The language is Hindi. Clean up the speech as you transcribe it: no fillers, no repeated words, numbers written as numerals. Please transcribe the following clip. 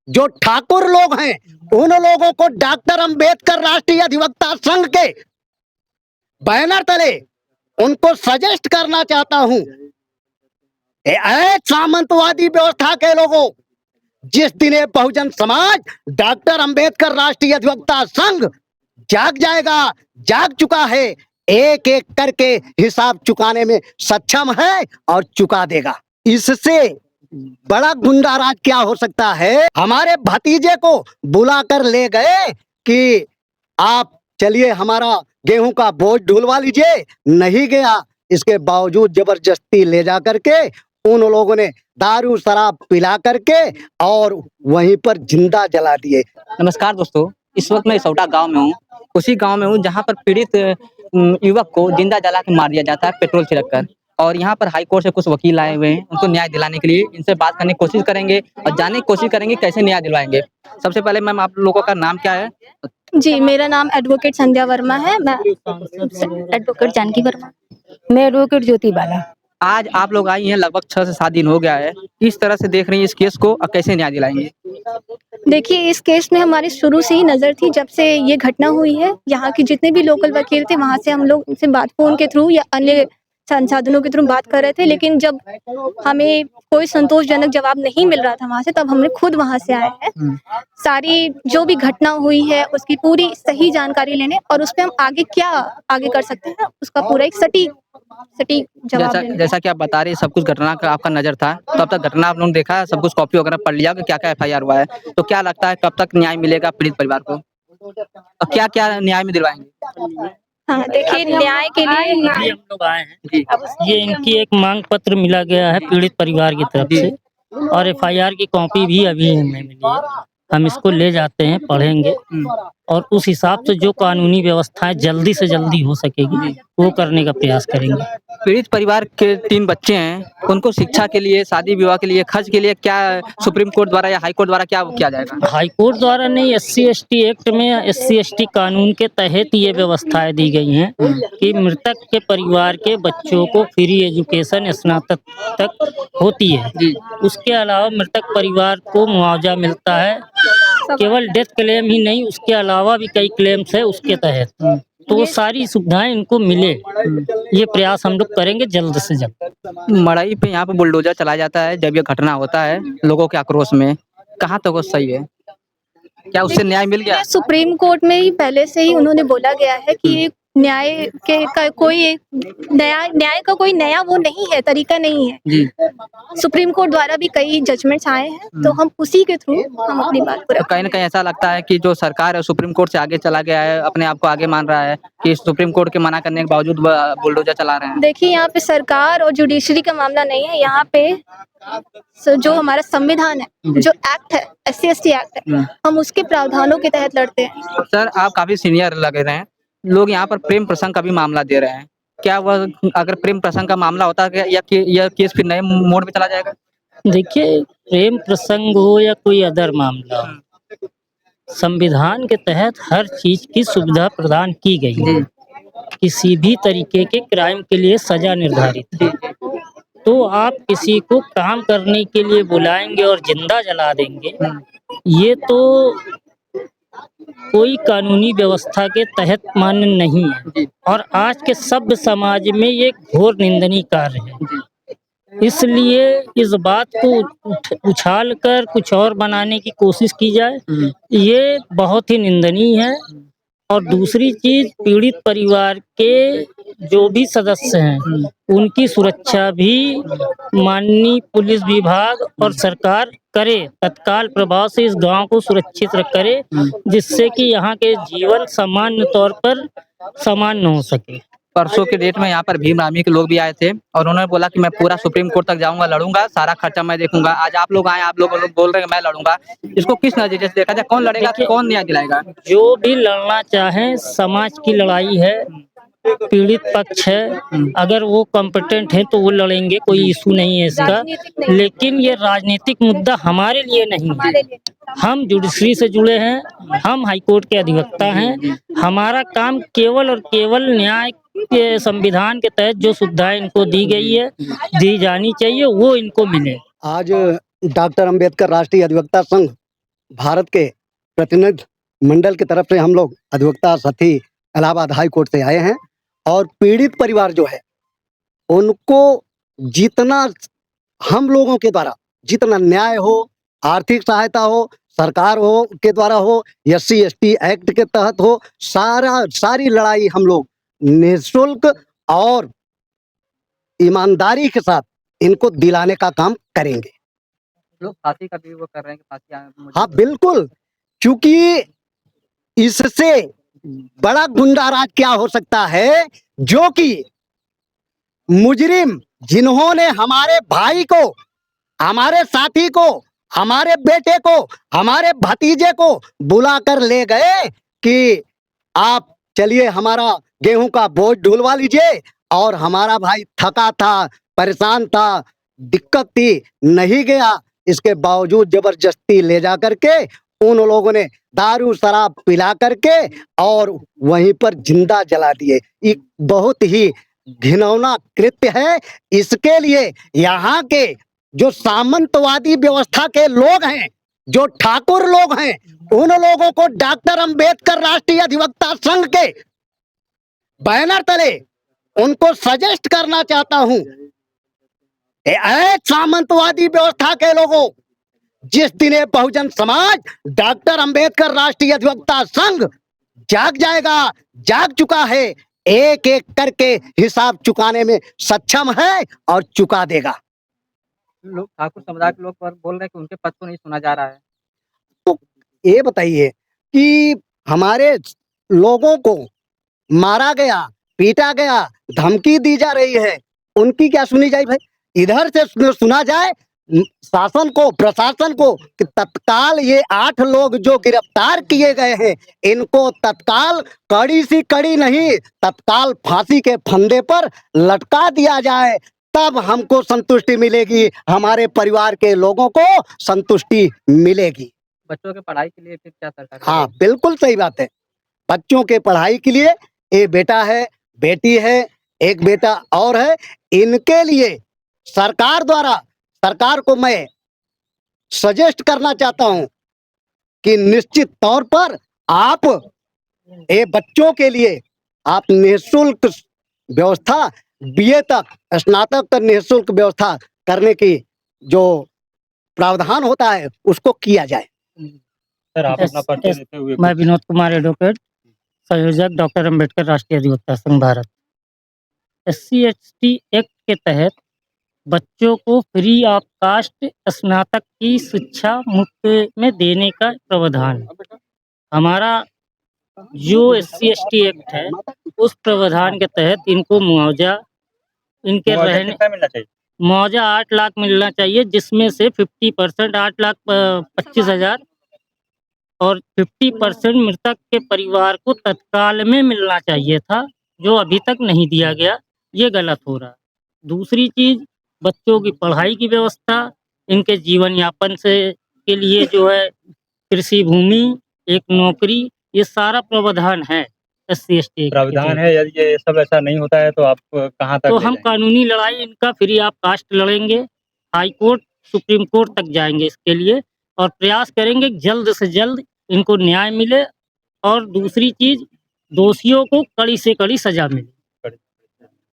जो ठाकुर लोग हैं उन लोगों को डॉक्टर अंबेडकर राष्ट्रीय अधिवक्ता संघ के बैनर तले उनको सजेस्ट करना चाहता हूं, सामंतवादी व्यवस्था के लोगों, जिस दिन ये बहुजन समाज डॉक्टर अंबेडकर राष्ट्रीय अधिवक्ता संघ जाग जाएगा, जाग चुका है, एक एक करके हिसाब चुकाने में सक्षम है और चुका देगा। इससे बड़ा गुंडा राज क्या हो सकता है? हमारे भतीजे को बुलाकर ले गए कि आप चलिए हमारा गेहूं का बोझ ढुलवा लीजिए, नहीं गया। इसके बावजूद जबरदस्ती ले जा करके उन लोगों ने दारू शराब पिला करके और वहीं पर जिंदा जला दिए। नमस्कार दोस्तों, इस वक्त मैं इसौटा गांव में हूँ। उसी गांव में हूँ जहां पर पीड़ित युवक को जिंदा जला के मार दिया जाता है पेट्रोल छिड़क कर। और यहाँ पर हाई कोर्ट से कुछ वकील आए हुए हैं उनको न्याय दिलाने के लिए। इनसे बात करने की कोशिश करेंगे और जानने की कोशिश करेंगे कैसे न्याय दिलवाएंगे। सबसे पहले मैम, आप लोगों का नाम क्या है? जी, मेरा नाम एडवोकेट संध्या वर्मा है। मैं एडवोकेट जानकी वर्मा। मैं एडवोकेट ज्योति बाला। आज आप लोग आई हैं, लगभग 6 से 7 दिन हो गया है। किस तरह से देख रही हैं इस केस को और कैसे न्याय दिलाएंगे? देखिए, इस केस में हमारी शुरू से ही नज़र थी। जब से ये घटना हुई है, यहाँ के जितने भी लोकल वकील थे वहाँ से हम लोग उनसे बात फ़ोन के थ्रू या अन्य संसाधनों के थ्रू बात कर रहे थे, लेकिन जब हमें कोई संतोषजनक जवाब नहीं मिल रहा था वहाँ से, तब हमने खुद वहाँ से आए हैं। सारी जो भी घटना हुई है उसकी पूरी सही जानकारी लेने और उस पे हम आगे कर सकते हैं, उसका पूरा एक सटीक जवाब लेने। जैसा कि आप बता रहे हैं, सब कुछ घटना का आपका नजर था, तो अब तक घटना आप लोगों ने देखा, सब कुछ कॉपी वगैरह पढ़ लिया कि क्या-क्या एफआईआर हुआ है। तो क्या लगता है कब तक न्याय मिलेगा पीड़ित परिवार को? और क्या-क्या न्याय में दिलवाएंगे? हाँ, देखिए, न्याय के लिए हम लोग आए हैं। ये इनकी एक मांग पत्र मिला गया है पीड़ित परिवार की तरफ से और एफआईआर की कॉपी भी अभी हमें मिली है। हम इसको ले जाते हैं, पढ़ेंगे और उस हिसाब से जो कानूनी व्यवस्थाएं जल्दी से जल्दी हो सकेगी वो करने का प्रयास करेंगे। पीड़ित परिवार के 3 बच्चे हैं, उनको शिक्षा के लिए, शादी विवाह के लिए, खर्च के लिए क्या सुप्रीम कोर्ट द्वारा या हाई कोर्ट द्वारा क्या किया जाएगा? हाई कोर्ट द्वारा नहीं, SC/ST एक्ट में SC/ST कानून के तहत ये व्यवस्थाएं दी गई हैं कि मृतक के परिवार के बच्चों को फ्री एजुकेशन स्नातक तक होती है। उसके अलावा मृतक परिवार को मुआवजा मिलता है। केवल डेथ क्लेम ही नहीं, उसके अलावा भी कई क्लेम्स है उसके तहत। तो वो सारी सुविधाएं इनको मिले, ये प्रयास हम लोग करेंगे जल्द से जल्द। मड़ई पे यहाँ पे बुलडोजर चलाया जाता है जब ये घटना होता है लोगों के आक्रोश में, कहाँ तक वो सही है? क्या उससे न्याय मिल गया? सुप्रीम कोर्ट में ही पहले से ही उन्होंने बोला गया है कि ये न्याय का कोई नया वो नहीं है, तरीका नहीं है। जी। सुप्रीम कोर्ट द्वारा भी कई जजमेंट्स आए हैं, तो हम उसी के थ्रू हम अपनी बात तो पूरा। कहीं न कहीं ऐसा लगता है कि जो सरकार है सुप्रीम कोर्ट से आगे चला गया है, अपने आप को आगे मान रहा है कि सुप्रीम कोर्ट के मना करने के बावजूद बुलडोजर चला रहे हैं। देखिए, यहाँ पे सरकार और जुडिशरी का मामला नहीं है। यहाँ पे जो हमारा संविधान है, जो एक्ट है, SC/ST एक्ट है, हम उसके प्रावधानों के तहत लड़ते हैं। सर, आप काफी सीनियर लग रहे हैं। लोग यहाँ पर प्रेम प्रसंग का भी मामला दे रहे हैं। क्या वह अगर प्रेम प्रसंग का मामला होता है या यह केस फिर नए मोड़ पे चला जाएगा? देखिए, प्रेम प्रसंग हो या कोई अदर मामला हो, संविधान के तहत हर चीज की सुविधा प्रदान की गई है। किसी भी तरीके के क्राइम के लिए सजा निर्धारित है। तो आप किसी को काम करने के लिए बुलाएंगे और जिंदा जला देंगे, ये तो कोई कानूनी व्यवस्था के तहत मान्य नहीं है और आज के सभ्य समाज में ये घोर निंदनीय कार्य है। इसलिए इस बात को उछाल कर कुछ और बनाने की कोशिश की जाए, ये बहुत ही निंदनीय है। और दूसरी चीज, पीड़ित परिवार के जो भी सदस्य हैं उनकी सुरक्षा भी माननीय पुलिस विभाग और सरकार करे, तत्काल प्रभाव से इस गांव को सुरक्षित करे, जिससे कि यहाँ के जीवन सामान्य तौर पर सामान्य हो सके। परसों के डेट में यहाँ पर भीम आर्मी के लोग भी आए थे और उन्होंने बोला कि मैं पूरा सुप्रीम कोर्ट तक जाऊंगा, लड़ूंगा, सारा खर्चा मैं देखूंगा। आज आप लोग आए, आप लोग बोल रहे हैं मैं लड़ूंगा। इसको किस नजरिए से देखा जाए? कौन लड़ेगा, कौन न्याय दिलाएगा? जो भी लड़ना चाहे, समाज की लड़ाई है, पीड़ित पक्ष है, अगर वो कॉम्पिटेंट है तो वो लड़ेंगे, कोई इशू नहीं है इसका। लेकिन ये राजनीतिक मुद्दा हमारे लिए नहीं है। हम जुडिशरी से जुड़े हैं, हम हाईकोर्ट के अधिवक्ता हैं। हमारा काम केवल और केवल न्याय के संविधान के तहत जो सुविधाएं इनको दी गई है, दी जानी चाहिए, वो इनको मिले। आज डॉक्टर अंबेडकर राष्ट्रीय अधिवक्ता संघ भारत के प्रतिनिधि मंडल की तरफ से हम लोग अधिवक्ता साथी इलाहाबाद हाई कोर्ट से आए हैं और पीड़ित परिवार जो है उनको जितना हम लोगों के द्वारा जितना न्याय हो, आर्थिक सहायता हो, सरकार हो के द्वारा हो, SC/ST एक्ट के तहत हो, सारी लड़ाई हम लोग निःशुल्क और ईमानदारी के साथ इनको दिलाने का काम करेंगे। लोग फांसी का भी वो कर रहे हैं कि फांसी हाँ बिल्कुल, क्योंकि इससे बड़ा गुंडाराज क्या हो सकता है, जो कि मुजरिम जिन्होंने हमारे भाई को, हमारे साथी को, हमारे बेटे को, हमारे भतीजे को बुला कर ले गए कि आप चलिए हमारा गेहूं का बोझ ढुलवा लीजिए, और हमारा भाई थका था, परेशान था, दिक्कत थी, नहीं गया। इसके बावजूद जबरदस्ती ले जा करके उन लोगों ने दारू शराब पिला करके और वहीं पर जिंदा जला दिए। एक बहुत ही घिनौना कृत्य है। इसके लिए यहाँ के जो सामंतवादी व्यवस्था के लोग हैं, जो ठाकुर लोग हैं, उन लोगों को डॉक्टर अंबेडकर राष्ट्रीय अधिवक्ता संघ के बैनर तले उनको सजेस्ट करना चाहता हूं, सामंतवादी व्यवस्था के लोगों, जिस दिन ये बहुजन समाज डॉक्टर अंबेडकर राष्ट्रीय अधिवक्ता संघ जाग जाएगा, जाग चुका है, एक एक करके हिसाब चुकाने में सक्षम है और चुका देगा। लोग ठाकुर समुदाय के लोग पर बोल रहे हैं कि उनके पद को नहीं सुना जा रहा है। तो ये बताइए कि हमारे लोगों को मारा गया, पीटा गया, धमकी दी जा रही है, उनकी क्या सुनी जाए भाई? इधर से सुना जाए शासन को, प्रशासन को कि तत्काल ये 8 लोग जो गिरफ्तार किए गए हैं, इनको तत्काल कड़ी सी कड़ी नहीं, तत्काल फांसी के फंदे पर लटका दिया जाए, तब हमको संतुष्टि मिलेगी, हमारे परिवार के लोगों को संतुष्टि मिलेगी। बच्चों के पढ़ाई के लिए फिर क्या सरकार हाँ बिल्कुल सही बात है। बच्चों के पढ़ाई के लिए एक बेटा है, बेटी है, एक बेटा और है, इनके लिए सरकार द्वारा, सरकार को मैं सजेस्ट करना चाहता हूं कि निश्चित तौर पर आप ये बच्चों के लिए आप निःशुल्क व्यवस्था, BA तक, स्नातक तक निःशुल्क व्यवस्था करने की जो प्रावधान होता है उसको किया जाए। सर आप अपना परिचय देते हुए मैं विनोद कुमार एडवोकेट, संयोजक डॉक्टर अंबेडकर राष्ट्रीय अधिवक्ता संघ भारत। SC/ST एक्ट के तहत बच्चों को फ्री ऑफ कास्ट स्नातक की शिक्षा मुफ्त में देने का प्रावधान है। हमारा जो SC/ST एक्ट है उस प्रावधान के तहत इनको मुआवजा, इनके रहने कितना मिलना चाहिए? मुआवजा 8 लाख मिलना चाहिए, जिसमें से 50% 8,25,000 और 50% मृतक के परिवार को तत्काल में मिलना चाहिए था, जो अभी तक नहीं दिया गया। ये गलत हो रहा है। दूसरी चीज, बच्चों की पढ़ाई की व्यवस्था, इनके जीवन यापन से के लिए जो है कृषि भूमि, एक नौकरी, ये सारा प्रावधान है SC/ST एक्ट के प्रावधान तहत। है, यदि ये सब ऐसा नहीं होता है तो आप कहाँ तक तो ले हम जाएंगे? कानूनी लड़ाई इनका फ्री ऑफ कास्ट लड़ेंगे, हाई कोर्ट, सुप्रीम कोर्ट तक जाएंगे इसके लिए, और प्रयास करेंगे कि जल्द से जल्द इनको न्याय मिले, और दूसरी चीज दोषियों को कड़ी से कड़ी सजा मिले।